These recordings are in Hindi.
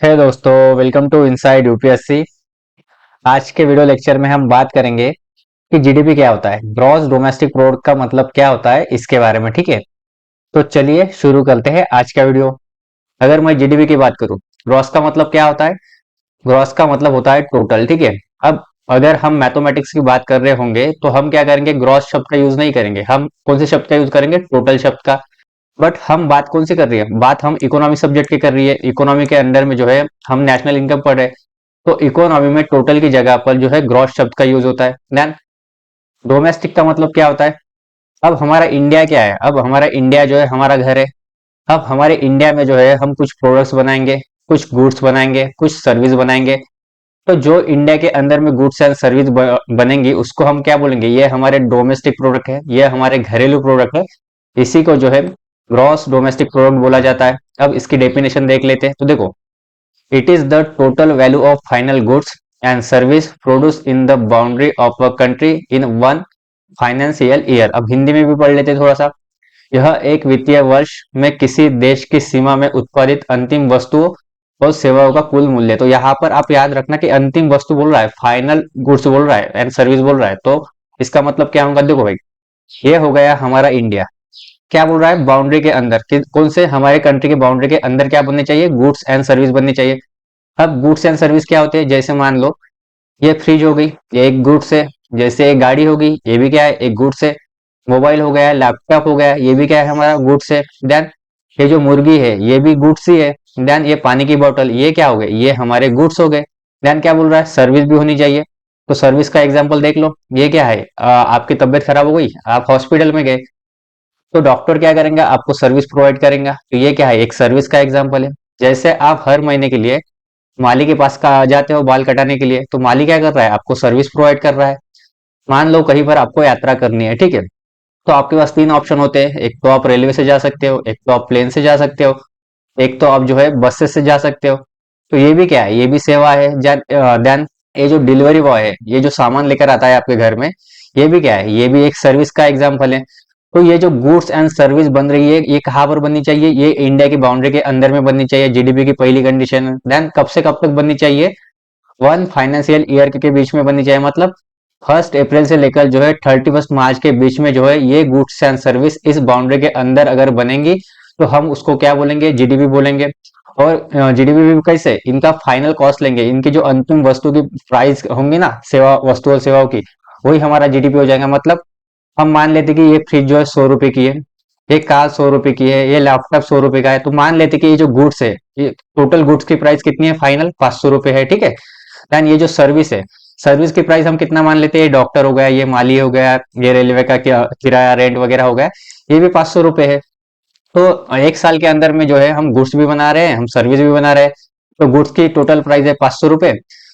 है दोस्तों, वेलकम टू इनसाइड यूपीएससी। आज के वीडियो लेक्चर में हम बात करेंगे कि जीडीपी क्या होता है, ग्रॉस डोमेस्टिक प्रोडक्ट का मतलब क्या होता है, इसके बारे में। ठीक है, तो चलिए शुरू करते हैं आज का वीडियो। अगर मैं जीडीपी की बात करूं, ग्रॉस का मतलब क्या होता है? ग्रॉस का मतलब होता है टोटल। ठीक है, अब अगर हम मैथमेटिक्स की बात कर रहे होंगे तो हम क्या करेंगे, ग्रॉस शब्द का यूज नहीं करेंगे। हम कौन से शब्द का यूज करेंगे? टोटल शब्द का। बट हम बात कौन सी कर रही है? बात हम इकोनॉमी सब्जेक्ट की कर रही है। इकोनॉमी के अंदर में जो है हम नेशनल इनकम पढ़ रहे हैं, तो इकोनॉमी में टोटल की जगह पर जो है ग्रॉस शब्द का यूज होता है। देन डोमेस्टिक का मतलब क्या होता है? अब हमारा इंडिया क्या है? अब हमारा इंडिया जो है हमारा घर है। अब हमारे इंडिया में जो है हम कुछ प्रोडक्ट्स बनाएंगे, कुछ गुड्स बनाएंगे, कुछ सर्विस बनाएंगे। तो जो इंडिया के अंदर में गुड्स एंड सर्विस बनेंगी उसको हम क्या बोलेंगे? ये हमारे डोमेस्टिक प्रोडक्ट है, ये हमारे घरेलू प्रोडक्ट है। इसी को जो है ग्रॉस डोमेस्टिक प्रोडक्ट बोला जाता है। अब इसकी डेफिनेशन देख लेते हैं। तो देखो, it is the total value of final goods and service produced in the boundary of a country in one financial year. अब हिंदी में भी पढ़ लेते थोड़ा सा। यह एक वित्तीय वर्ष में किसी देश की सीमा में उत्पादित अंतिम वस्तुओं और सेवाओं का कुल मूल्य। तो यहाँ पर आप याद रखना कि अंतिम वस्तु बोल रहा है, फाइनल गुड्स बोल रहा है एंड सर्विस बोल रहा है। तो इसका मतलब क्या होगा? देखो भाई, ये हो गया हमारा इंडिया। क्या बोल रहा है? बाउंड्री के अंदर कि कौन से हमारे कंट्री के बाउंड्री के अंदर क्या बनने चाहिए? गुड्स एंड सर्विस बननी चाहिए। अब गुड्स एंड सर्विस क्या होते हैं? जैसे मान लो ये फ्रिज हो गई, ये एक गुड्स है। जैसे एक गाड़ी होगी, ये भी क्या है? एक गुड्स है। मोबाइल हो गया, लैपटॉप हो गया, ये भी क्या है? हमारा गुड्स है। देन ये जो मुर्गी है ये भी गुड्स ही है। देन ये पानी की बोतल, ये क्या हो गए? ये हमारे गुड्स हो गए। देन क्या बोल रहा है? सर्विस भी होनी चाहिए। तो सर्विस का एग्जाम्पल देख लो, ये क्या है? आपकी तबीयत खराब हो गई, आप हॉस्पिटल में गए, तो डॉक्टर क्या करेंगे? आपको सर्विस प्रोवाइड करेंगे। तो ये क्या है? एक सर्विस का एग्जाम्पल है। जैसे आप हर महीने के लिए माली के पास का जाते हो बाल कटाने के लिए, तो माली क्या कर रहा है? आपको सर्विस प्रोवाइड कर रहा है। मान लो कहीं पर आपको यात्रा करनी है, ठीक है, तो आपके पास तीन ऑप्शन होते हैं। एक तो आप रेलवे से जा सकते हो, एक तो आप प्लेन से जा सकते हो, एक तो आप जो है बसेस से जा सकते हो। तो ये भी क्या है? ये भी सेवा है। देन ये जो डिलीवरी बॉय है, ये जो सामान लेकर आता है आपके घर में, ये भी क्या है? ये भी एक सर्विस का एग्जाम्पल है। तो ये जो गुड्स एंड सर्विस बन रही है, ये कहाँ पर बननी चाहिए? ये इंडिया की बाउंड्री के अंदर में बननी चाहिए। जीडीपी की पहली कंडीशन। देन कब से कब तक बननी चाहिए? वन फाइनेंशियल ईयर के बीच में बननी चाहिए। मतलब 1 अप्रैल से लेकर जो है 31 मार्च के बीच में जो है ये गुड्स एंड सर्विस इस बाउंड्री के अंदर अगर बनेंगी तो हम उसको क्या बोलेंगे? जीडीपी बोलेंगे। और जीडीपी भी कैसे? इनका फाइनल कॉस्ट लेंगे, इनकी जो अंतिम वस्तु की प्राइस होंगी ना, सेवा वस्तु और सेवाओं की, वही हमारा जीडीपी हो जाएगा। मतलब हम मान लेते कि ये फ्रिज जो है 100 रुपए की है, ये कार 100 रुपए की है, ये लैपटॉप 100 रुपए का है। तो मान लेते कि ये जो गुड्स है, ये टोटल गुड्स की प्राइस कितनी है? फाइनल 500 रुपए है। ठीक है। देन ये जो सर्विस है, सर्विस की प्राइस हम कितना मान लेते हैं? ये डॉक्टर हो गया, ये माली हो गया, ये रेलवे का किराया रेंट वगैरह हो गया, ये भी 500 रुपए है। तो एक साल के अंदर में जो है हम गुड्स भी बना रहे हैं, हम सर्विस भी बना रहे हैं। तो गुड्स की टोटल प्राइस है 500 रुपए,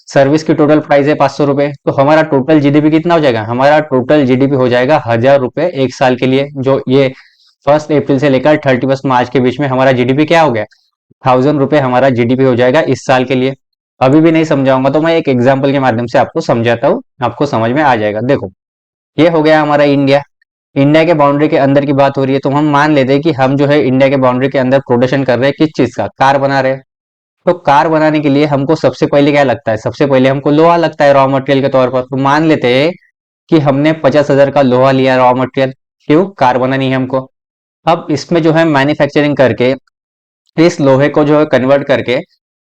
सर्विस की टोटल प्राइस है 500 रुपए। तो हमारा टोटल जीडीपी कितना हो जाएगा? हमारा टोटल जीडीपी हो जाएगा 1000 रुपए एक साल के लिए। जो ये 1 अप्रैल से लेकर 31 मार्च के बीच में हमारा जीडीपी क्या हो गया? 1000 रुपए हमारा जीडीपी हो जाएगा इस साल के लिए। अभी भी नहीं समझाऊंगा तो मैं एक एग्जाम्पल के माध्यम से आपको समझाता हूँ, आपको समझ में आ जाएगा। देखो, ये हो गया हमारा इंडिया। इंडिया के बाउंड्री के अंदर की बात हो रही है, तो हम मान लेते हैं कि हम जो है इंडिया के बाउंड्री के अंदर प्रोडक्शन कर रहे हैं। किस चीज का? कार बना रहे हैं। तो कार बनाने के लिए हमको सबसे पहले क्या लगता है? सबसे पहले हमको लोहा लगता है रॉ मटेरियल के तौर पर। तो मान लेते हैं कि हमने 50,000 का लोहा लिया रॉ मटेरियल। क्यों? कार बनानी है हमको। अब इसमें जो है मैन्युफैक्चरिंग करके, इस लोहे को जो है कन्वर्ट करके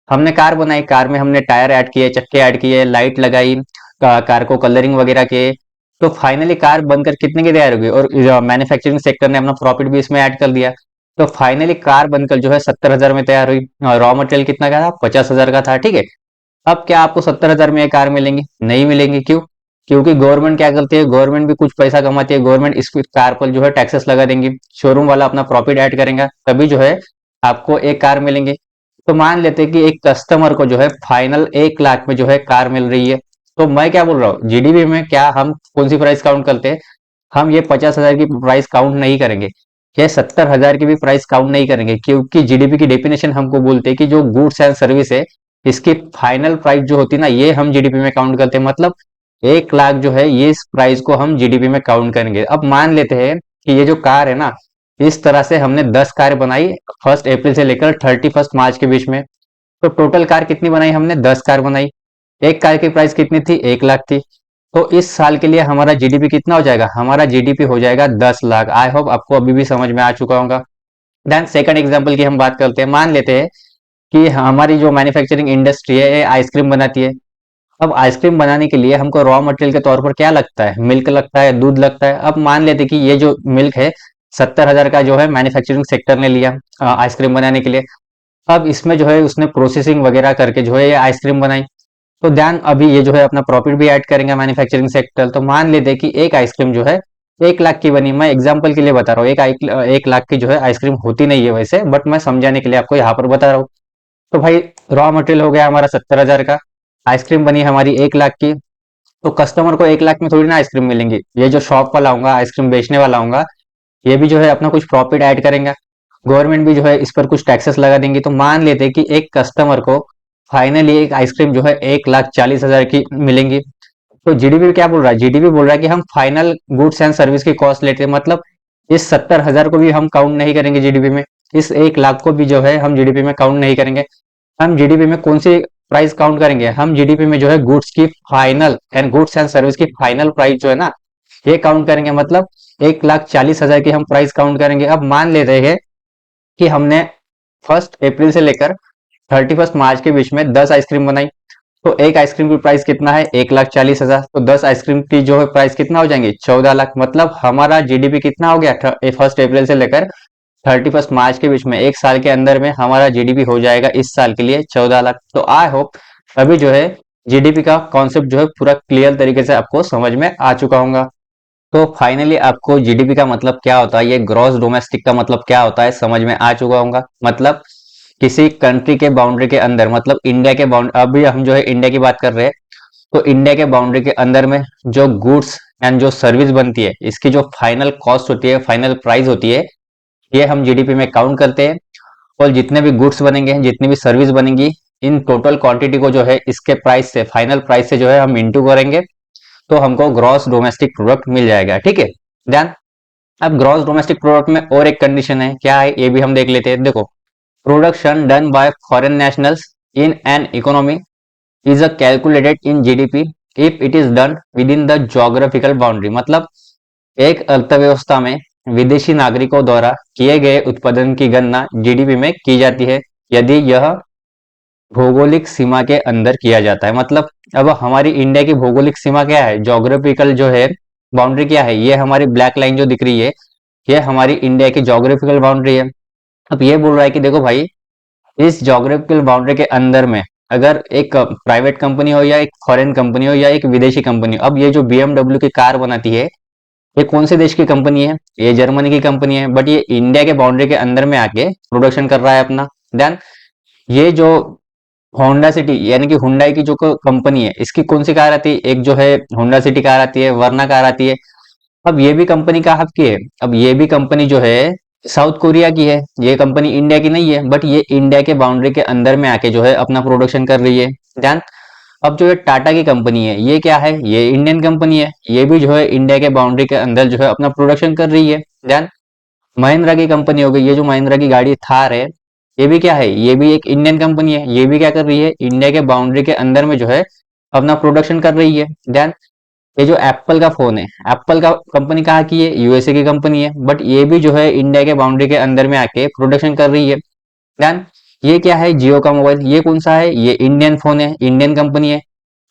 हमने कार बनाई। कार में हमने टायर ऐड किए, चक्के ऐड किए, लाइट लगाई, कार को कलरिंग वगैरह किए। तो फाइनली कार बनकर कितने की तैयार होगी? और मैन्युफैक्चरिंग सेक्टर ने अपना प्रॉफिट भी इसमें ऐड कर दिया। तो फाइनली कार बनकर जो है 70,000 में तैयार हुई। रॉ मटेरियल कितना का था? 50,000 का था। ठीक है। अब क्या आपको 70,000 में ये कार मिलेंगी? नहीं मिलेंगी। क्यों? क्योंकि गवर्नमेंट क्या करती है? गवर्नमेंट भी कुछ पैसा कमाती है। गवर्नमेंट इस कार पर जो है टैक्सेस लगा देंगी, शोरूम वाला अपना प्रॉफिट ऐड करेगा, तभी जो है आपको एक कार मिलेंगे। तो मान लेते हैं कि एक कस्टमर को जो है फाइनल 1 लाख में जो है कार मिल रही है। तो मैं क्या बोल रहा हूँ, जीडीपी में क्या हम कौन सी प्राइस काउंट करते हैं? हम ये 50,000 की प्राइस काउंट नहीं करेंगे, ये 70,000 की भी प्राइस काउंट नहीं करेंगे। क्योंकि जीडीपी की डेफिनेशन हमको बोलते हैं कि जो गुड्स एंड सर्विस है, इसकी फाइनल प्राइस जो होती है ना, ये हम जीडीपी में काउंट करते हैं। मतलब 1 लाख जो है ये इस प्राइस को हम जीडीपी में काउंट करेंगे। अब मान लेते हैं कि ये जो कार है ना, इस तरह से हमने 10 कार बनाई 1 अप्रैल से लेकर 31 मार्च के बीच में। तो टोटल कार कितनी बनाई हमने? 10 कार बनाई। एक कार की प्राइस कितनी थी? 1 लाख थी। तो इस साल के लिए हमारा जीडीपी कितना हो जाएगा? हमारा जीडीपी हो जाएगा 10 लाख। आई होप आपको अभी भी समझ में आ चुका होगा। देन सेकंड एग्जांपल की हम बात करते हैं। मान लेते हैं कि हमारी जो मैन्युफैक्चरिंग इंडस्ट्री है ये आइसक्रीम बनाती है। अब आइसक्रीम बनाने के लिए हमको रॉ मटेरियल के तौर पर क्या लगता है? मिल्क लगता है, दूध लगता है। अब मान लेते कि ये जो मिल्क है 70,000 का जो है मैन्युफैक्चरिंग सेक्टर ने लिया आइसक्रीम बनाने के लिए। अब इसमें जो है उसने प्रोसेसिंग वगैरह करके जो है ये आइसक्रीम बनाई। तो ध्यान, अभी ये जो है अपना प्रॉफिट भी ऐड करेंगे मैन्युफैक्चरिंग सेक्टर। तो मान लेते कि एक आइसक्रीम जो है 1 लाख की बनी। मैं एग्जाम्पल के लिए बता रहा हूँ, 1 लाख की जो है आइसक्रीम होती नहीं है वैसे, बट मैं समझाने के लिए आपको यहाँ पर बता रहा हूँ। तो भाई रॉ मटेरियल हो गया हमारा 70,000 का, आइसक्रीम बनी हमारी 1 लाख की। तो कस्टमर को 1 लाख में थोड़ी ना आइसक्रीम मिलेंगी। ये जो शॉप वाला होगा, आइसक्रीम बेचने वाला होगा, ये भी जो है अपना कुछ प्रॉफिट ऐड करेंगे। गवर्नमेंट भी जो है इस पर कुछ टैक्सेस लगा देंगी। तो मान लेते हैं कि एक कस्टमर को फाइनली एक आइसक्रीम जो है 1,40,000 की मिलेंगी। तो जीडीपी क्या बोल रहा है? जीडीपी बोल रहा है कि हम फाइनल गुड्स एंड सर्विस की कॉस्ट लेते हैं। मतलब इस 70,000 को भी हम काउंट नहीं करेंगे जीडीपी में, इस 1 लाख को भी जो है हम जीडीपी में काउंट नहीं करेंगे। हम जीडीपी में कौन सी प्राइस काउंट करेंगे? हम जीडीपी में जो है गुड्स की final and goods and service की फाइनल प्राइस जो है ना, ये काउंट करेंगे। मतलब 1,40,000 की हम प्राइस काउंट करेंगे। अब मान ले रहे हैं कि हमने 1 अप्रैल से लेकर 31 मार्च के बीच में 10 आइसक्रीम बनाई। तो एक आइसक्रीम की प्राइस कितना है? 1,40,000। तो 10 आइसक्रीम की जो है प्राइस कितना हो जाएंगे? 14 लाख। मतलब हमारा जीडीपी कितना हो गया? 1 अप्रैल से लेकर 31 मार्च के बीच में, एक साल के अंदर में हमारा जीडीपी हो जाएगा इस साल के लिए 14 लाख। तो आई होप अभी जो है जीडीपी का कॉन्सेप्ट जो है पूरा क्लियर तरीके से आपको समझ में आ चुका होगा। तो फाइनली आपको जीडीपी का मतलब क्या होता है, ये ग्रॉस डोमेस्टिक का मतलब क्या होता है समझ में आ चुका होगा। मतलब किसी कंट्री के बाउंड्री के अंदर, मतलब इंडिया के बाउंड्री, अभी हम जो है इंडिया की बात कर रहे हैं, तो इंडिया के बाउंड्री के अंदर में जो गुड्स एंड जो सर्विस बनती है, इसकी जो फाइनल कॉस्ट होती है, फाइनल प्राइस होती है, ये हम जीडीपी में काउंट करते हैं। और जितने भी गुड्स बनेंगे, जितनी भी सर्विस बनेंगी, इन टोटल क्वांटिटी को जो है इसके प्राइस से, फाइनल प्राइस से जो है हम इंटू करेंगे, तो हमको ग्रॉस डोमेस्टिक प्रोडक्ट मिल जाएगा। ठीक है ध्यान। अब ग्रॉस डोमेस्टिक प्रोडक्ट में और एक कंडीशन है, क्या है ये भी हम देख लेते हैं। देखो, production done by foreign nationals in an economy is a calculated in GDP if it is done with in the geographical boundary. मतलब एक अर्थव्यवस्था में विदेशी नागरिकों द्वारा किए गए उत्पादन की गणना जीडीपी में की जाती है यदि यह भौगोलिक सीमा के अंदर किया जाता है। मतलब अब हमारी इंडिया की भौगोलिक सीमा क्या है? जोग्राफिकल जो है बाउंड्री क्या है? ये हमारी ब्लैक लाइन जो दिख रही है, ये हमारी इंडिया की जोग्राफिकल बाउंड्री है। अब ये बोल रहा है कि देखो भाई, इस जोग्राफिकल बाउंड्री के अंदर में अगर एक प्राइवेट कंपनी हो या एक फॉरेन कंपनी हो या एक विदेशी कंपनी हो, अब ये जो बीएमडब्ल्यू की कार बनाती है, ये कौन से देश की कंपनी है? ये जर्मनी की कंपनी है, बट ये इंडिया के बाउंड्री के अंदर में आके प्रोडक्शन कर रहा है अपना। देन ये जो होंडा सिटी यानी कि हुंडई की जो कंपनी है, इसकी कौन सी कार आती है? एक जो है होंडा सिटी कार आती है, वरना कार आती है। अब ये भी कंपनी कहाँ की है? अब ये भी कंपनी जो है साउथ कोरिया की है। ये कंपनी इंडिया की नहीं है, बट ये इंडिया के बाउंड्री के अंदर में आके जो है अपना प्रोडक्शन कर रही है। ध्यान। अब जो ये टाटा की कंपनी है, ये क्या है? ये इंडियन कंपनी है, ये भी जो है इंडिया के बाउंड्री के अंदर जो है अपना प्रोडक्शन कर रही है। ध्यान। महिंद्रा की कंपनी हो गई, ये जो महिंद्रा की गाड़ी थार है, ये भी क्या है? ये भी एक इंडियन कंपनी है, ये भी क्या कर रही है? इंडिया के बाउंड्री के अंदर में जो है अपना प्रोडक्शन कर रही है। ध्यान। ये जो एप्पल का फोन है, एप्पल का कंपनी कहाँ की है? यूएसए की कंपनी है, बट ये भी जो है इंडिया के बाउंड्री के अंदर में आके प्रोडक्शन कर रही है। ध्यान। ये क्या है? जियो का मोबाइल, ये कौन सा है? ये इंडियन फोन है, इंडियन कंपनी है।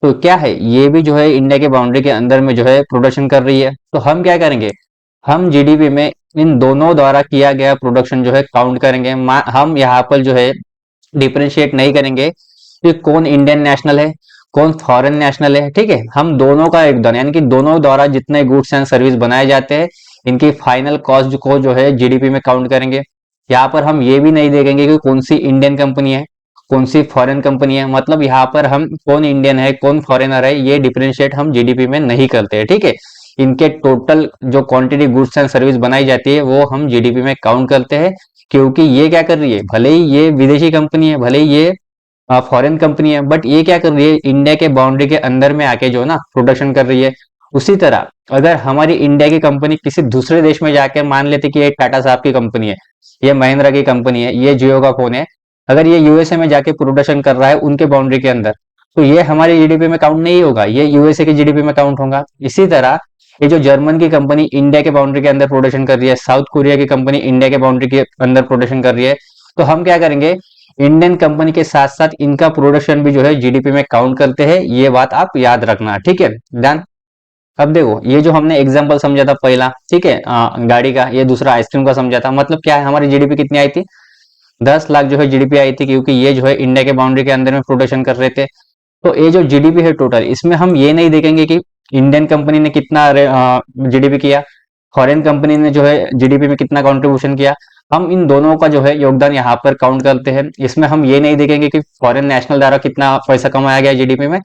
तो क्या है? ये भी जो है इंडिया के बाउंड्री के अंदर में जो है प्रोडक्शन कर रही है। तो हम क्या करेंगे? हम जीडीपी में इन दोनों द्वारा किया गया प्रोडक्शन जो है काउंट करेंगे। हम यहाँ पर जो है डिफरेंशिएट नहीं करेंगे कि कौन इंडियन नेशनल है, कौन फॉरेन नेशनल है। ठीक है, हम दोनों का योगदान, यानी कि दोनों द्वारा जितने गुड्स एंड सर्विस बनाए जाते हैं, इनकी फाइनल कॉस्ट को जो है जीडीपी में काउंट करेंगे। यहाँ पर हम ये भी नहीं देखेंगे कि कौन सी इंडियन कंपनी है, कौन सी फॉरेन कंपनी है। मतलब यहाँ पर हम कौन इंडियन है, कौन फॉरेनर है, ये डिफरेंशिएट हम जीडीपी में नहीं करते हैं। ठीक है, इनके टोटल जो क्वांटिटी गुड्स एंड सर्विस बनाई जाती है वो हम जीडीपी में काउंट करते हैं। क्योंकि ये क्या कर रही है? भले ही ये विदेशी कंपनी है, भले ही ये फॉरेन कंपनी है, बट ये क्या कर रही है? इंडिया के बाउंड्री के अंदर में आके जो ना प्रोडक्शन कर रही है। उसी तरह अगर हमारी इंडिया की कंपनी किसी दूसरे देश में जाके, मान लेते कि ये टाटा साहब की कंपनी है, ये महिंद्रा की कंपनी है, ये जियो का फोन है, अगर ये यूएसए में जाके प्रोडक्शन कर रहा है उनके बाउंड्री के अंदर, तो ये हमारे जीडीपी में काउंट नहीं होगा, ये यूएसए की जीडीपी में काउंट होगा। इसी तरह ये जो जर्मन की कंपनी इंडिया के बाउंड्री के अंदर प्रोडक्शन कर रही है, साउथ कोरिया की कंपनी इंडिया के बाउंड्री के अंदर प्रोडक्शन कर रही है, तो हम क्या करेंगे, इंडियन कंपनी के साथ साथ इनका प्रोडक्शन भी जो है जीडीपी में काउंट करते हैं। ये बात आप याद रखना, ठीक है। डन। अब देखो, ये जो हमने एग्जांपल समझा था पहला, ठीक है, गाड़ी का, ये दूसरा आइसक्रीम का समझा था। मतलब क्या है, हमारी जीडीपी कितनी आई थी, 10 लाख जो है जीडीपी आई थी, क्योंकि ये जो है इंडिया के बाउंड्री के अंदर में प्रोडक्शन कर रहे थे। तो ये जो जीडीपी है टोटल, इसमें हम ये नहीं देखेंगे कि इंडियन कंपनी ने कितना जीडीपी किया, फॉरेन कंपनी ने जो है जीडीपी में कितना कंट्रीब्यूशन किया। हम इन दोनों का जो है योगदान यहाँ पर काउंट करते हैं। इसमें हम ये नहीं देखेंगे कि फॉरेन नेशनल द्वारा कितना पैसा कमाया गया जीडीपी में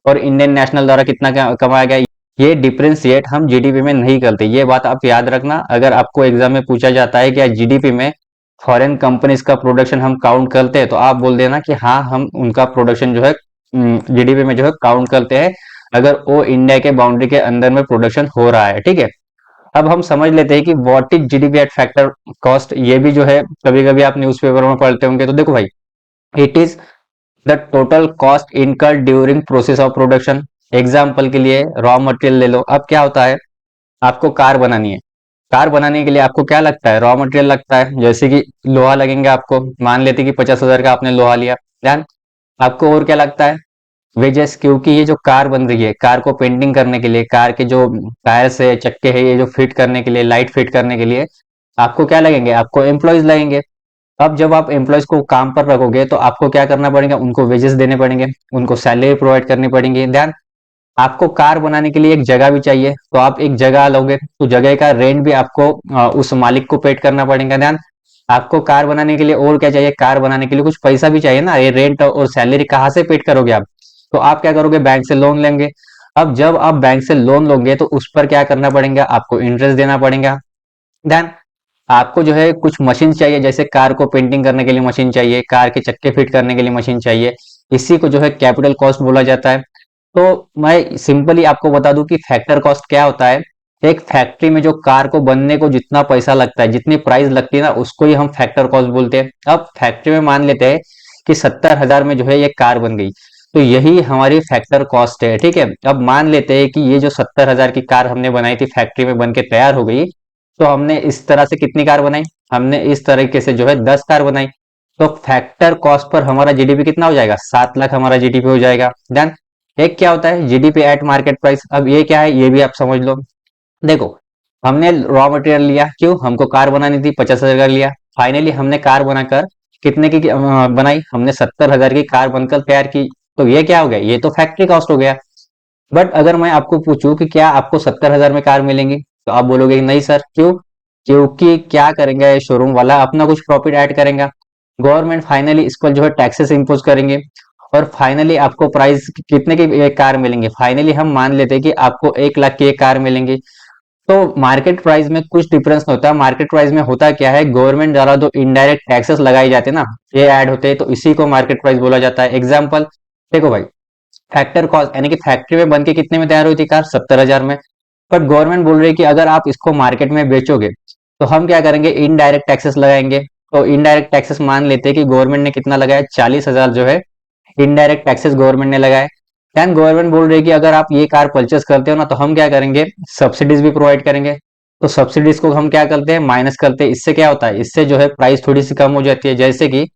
और इंडियन नेशनल द्वारा कितना कमाया गया। ये डिफरेंशिएट हम जीडीपी में नहीं करते, ये बात आप याद रखना। अगर आपको एग्जाम में पूछा जाता है कि जीडीपी में फॉरेन कंपनीज का प्रोडक्शन हम काउंट करते हैं, तो आप बोल देना कि हाँ, हम उनका प्रोडक्शन जो है जीडीपी में जो है काउंट करते हैं, अगर वो इंडिया के बाउंड्री के अंदर में प्रोडक्शन हो रहा है, ठीक है। अब हम समझ लेते हैं कि what is GDP at factor cost. ये भी जो है कभी कभी आप न्यूज़पेपर में पढ़ते होंगे। तो देखो भाई, it is the total cost incurred during process of production. Example के लिए रॉ मटेरियल ले लो। अब क्या होता है, आपको कार बनानी है, कार बनाने के लिए आपको क्या लगता है, रॉ मटेरियल लगता है, जैसे कि लोहा लगेंगे आपको। मान लेते कि 50,000 का आपने लोहा लिया। ध्यान, आपको और क्या लगता है, वेजेस, क्योंकि ये जो कार बन रही है, कार को पेंटिंग करने के लिए, कार के जो टायर्स है, चक्के है, ये जो फिट करने के लिए, लाइट फिट करने के लिए आपको क्या लगेंगे, आपको एम्प्लॉयज लगेंगे। अब जब आप एम्प्लॉयज को काम पर रखोगे तो आपको क्या करना पड़ेगा, उनको वेजेस देने पड़ेंगे, उनको सैलरी प्रोवाइड करनी पड़ेगी। ध्यान, आपको कार बनाने के लिए एक जगह भी चाहिए, तो आप एक जगह लोगे तो जगह का रेंट भी आपको उस मालिक को पेड करना पड़ेगा। ध्यान, आपको कार बनाने के लिए और क्या चाहिए, कार बनाने के लिए कुछ पैसा भी चाहिए ना, ये रेंट और सैलरी कहाँ से पेड करोगे आप, तो आप क्या करोगे, बैंक से लोन लेंगे। अब जब आप बैंक से लोन लोगे तो उस पर क्या करना पड़ेगा, आपको इंटरेस्ट देना पड़ेगा। देन आपको जो है कुछ मशीन चाहिए, जैसे कार को पेंटिंग करने के लिए मशीन चाहिए, कार के चक्के फिट करने के लिए मशीन चाहिए। इसी को जो है कैपिटल कॉस्ट बोला जाता है। तो मैं सिंपली आपको बता दूं कि फैक्टर कॉस्ट क्या होता है। एक फैक्ट्री में जो कार को बनने को जितना पैसा लगता है, जितनी प्राइस लगती है ना, उसको ही हम फैक्टर कॉस्ट बोलते हैं। अब फैक्ट्री में मान लेते हैं कि 70,000 में जो है ये कार बन गई, तो यही हमारी फैक्टर कॉस्ट है, ठीक है। अब मान लेते हैं कि ये जो 70,000 की कार हमने बनाई थी, फैक्ट्री में बन के तैयार हो गई, तो हमने इस तरह से कितनी कार बनाई, हमने इस तरीके से जो है 10 कार बनाई। तो फैक्टर कॉस्ट पर हमारा जीडीपी कितना हो जाएगा, 7 लाख हमारा जीडीपी हो जाएगा। देन एक क्या होता है, जीडीपी एट मार्केट प्राइस। अब ये क्या है, ये भी आप समझ लो। देखो, हमने रॉ मटेरियल लिया, क्यों, हमको कार बनानी थी, 50,000 का लिया। फाइनली हमने कार बनाकर कितने की बनाई, हमने 70,000 की कार बनकर तैयार की। तो ये क्या हो गया, ये तो फैक्ट्री कॉस्ट हो गया। बट अगर मैं आपको पूछूं कि क्या आपको 70,000 में कार मिलेंगी, तो आप बोलोगे कि नहीं सर, क्यों, क्योंकि क्या करेंगे, शोरूम वाला अपना कुछ प्रॉफिट ऐड करेगा, गवर्नमेंट फाइनली इस पर जो है टैक्सेस इंपोज करेंगे, और फाइनली आपको प्राइस कितने की एक कार मिलेंगी, फाइनली हम मान लेते हैं कि आपको 1 लाख की एक कार मिलेंगी। तो मार्केट प्राइस में कुछ डिफरेंस नहीं होता। मार्केट प्राइस में होता क्या है, गवर्नमेंट द्वारा जो इनडायरेक्ट टैक्सेस लगाए जाते हैं ना, ये ऐड होते हैं, तो इसी को मार्केट प्राइस बोला जाता है। एग्जाम्पल देखो भाई, फैक्टर कॉस्ट यानी कि फैक्ट्री में बन के कितने में तैयार हुई थी कार, 70,000 में। बट गवर्नमेंट बोल रही है कि अगर आप इसको मार्केट में बेचोगे तो हम क्या करेंगे, इनडायरेक्ट टैक्सेस लगाएंगे। तो इनडायरेक्ट टैक्सेस मान लेते हैं कि गवर्नमेंट ने कितना लगाया, 40,000 जो है इनडायरेक्ट टैक्सेस गवर्नमेंट ने लगाए। देन गवर्नमेंट बोल रही है कि अगर आप ये कार परचेस करते हो ना, तो हम क्या करेंगे, सब्सिडीज भी प्रोवाइड करेंगे। तो सब्सिडीज को हम क्या करते हैं, माइनस करते हैं। इससे क्या होता है, इससे जो है प्राइस थोड़ी सी कम हो जाती है। जैसे कि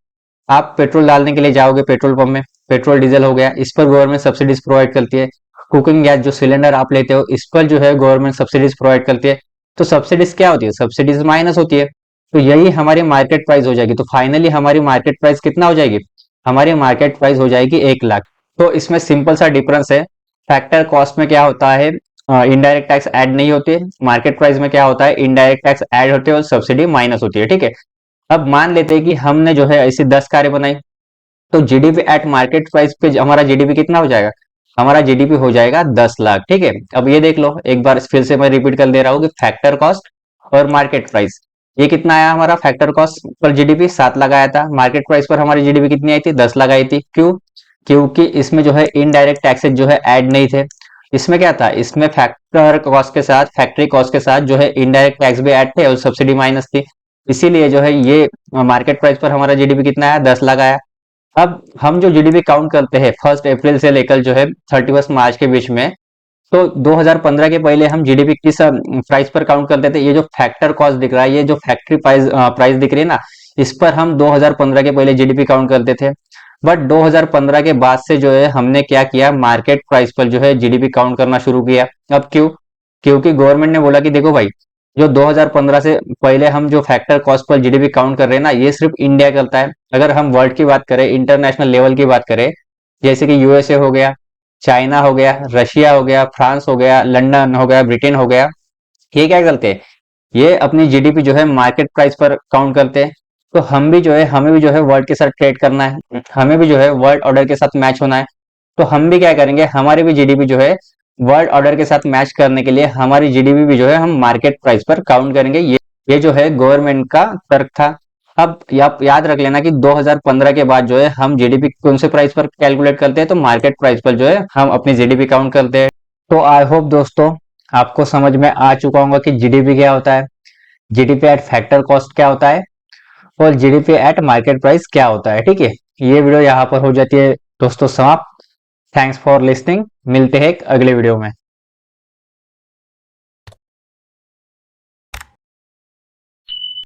आप पेट्रोल डालने के लिए जाओगे पेट्रोल पंप में, पेट्रोल डीजल हो गया, इस पर गवर्नमेंट सब्सिडीज प्रोवाइड करती है। कुकिंग गैस जो सिलेंडर आप लेते हो, इस पर जो है गवर्नमेंट सब्सिडीज प्रोवाइड करती है। तो सब्सिडीज क्या होती है, सब्सिडीज माइनस होती है। तो यही हमारी मार्केट प्राइस हो जाएगी। तो फाइनली हमारी मार्केट प्राइस कितना हो जाएगी, हमारी मार्केट प्राइस हो जाएगी 1 लाख। तो इसमें सिंपल सा डिफरेंस है। फैक्टर कॉस्ट में क्या होता है, इनडायरेक्ट टैक्स ऐड नहीं होते। मार्केट प्राइस में क्या होता है, इनडायरेक्ट टैक्स ऐड होते हैं और सब्सिडी माइनस होती है, ठीक है। अब मान लेते हैं कि हमने जो है ऐसी 10 कारें बनाई, तो जीडीपी एट मार्केट प्राइस पे हमारा जीडीपी कितना हो जाएगा, हमारा जीडीपी हो जाएगा 10 लाख, ठीक है। अब ये देख लो एक बार फिर से मैं रिपीट कर दे रहा हूँ कि फैक्टर कॉस्ट और मार्केट प्राइस, ये कितना आया हमारा, factor cost per GDP 7 lakh आया था, मार्केट प्राइस पर हमारी जीडीपी कितनी आई थी, 10 लाख आई थी। क्यों, क्योंकि इसमें जो है इनडायरेक्ट टैक्सेस जो है ऐड नहीं थे। इसमें क्या था, इसमें फैक्टर कॉस्ट के साथ, फैक्ट्री कॉस्ट के साथ जो है इनडायरेक्ट टैक्स भी ऐड थे और सब्सिडी माइनस थी। इसीलिए जो है ये मार्केट प्राइस पर हमारा जीडीपी कितना आया, 10 लाख आया। अब हम जो जीडीपी काउंट करते हैं 1 अप्रैल से लेकर जो है 31 मार्च के बीच में, तो 2015 के पहले हम जीडीपी किस प्राइस पर काउंट करते थे? ये जो फैक्टर कॉस्ट दिख रहा है, ये जो फैक्ट्री प्राइस प्राइस दिख रही है ना, इस पर हम 2015 के पहले जीडीपी काउंट करते थे। बट 2015 के बाद से जो है हमने क्या किया, मार्केट प्राइस पर जो है जीडीपी काउंट करना शुरू किया। अब क्यों? क्योंकि गवर्नमेंट ने बोला कि देखो भाई, जो 2015 से पहले हम जो factor cost per GDP count कर रहे हैं ना, ये सिर्फ इंडिया करता है। अगर हम वर्ल्ड की बात करें, इंटरनेशनल लेवल की बात करें, जैसे कि यूएसए हो गया, चाइना हो गया, रशिया हो गया, फ्रांस हो गया, लंदन हो गया, ब्रिटेन हो गया, ये क्या करते हैं, ये अपनी जीडीपी जो है मार्केट प्राइस पर काउंट करते हैं। तो हम भी जो है, हमें भी जो है वर्ल्ड के साथ ट्रेड करना है, हमें भी जो है वर्ल्ड ऑर्डर के साथ मैच होना है। तो हम भी क्या करेंगे, हमारी भी जीडीपी जो है वर्ल्ड ऑर्डर के साथ मैच करने के लिए हमारी जीडीपी भी जो है हम मार्केट प्राइस पर काउंट करेंगे। ये जो है गवर्नमेंट का तर्क था। अब आप याद रख लेना कि 2015 के बाद जो है हम जीडीपी कौन से प्राइस पर कैलकुलेट करते हैं, तो मार्केट प्राइस पर जो है हम अपनी जीडीपी काउंट करते हैं। तो आई होप दोस्तों आपको समझ में आ चुका होगा कि जीडीपी क्या होता है, जीडीपी एट फैक्टर कॉस्ट क्या होता है, और जीडीपी एट मार्केट प्राइस क्या होता है। ठीक है, ये वीडियो यहाँ पर हो जाती है दोस्तों समाप्त। थैंक्स फॉर लिसनिंग, मिलते हैं एक अगले वीडियो में।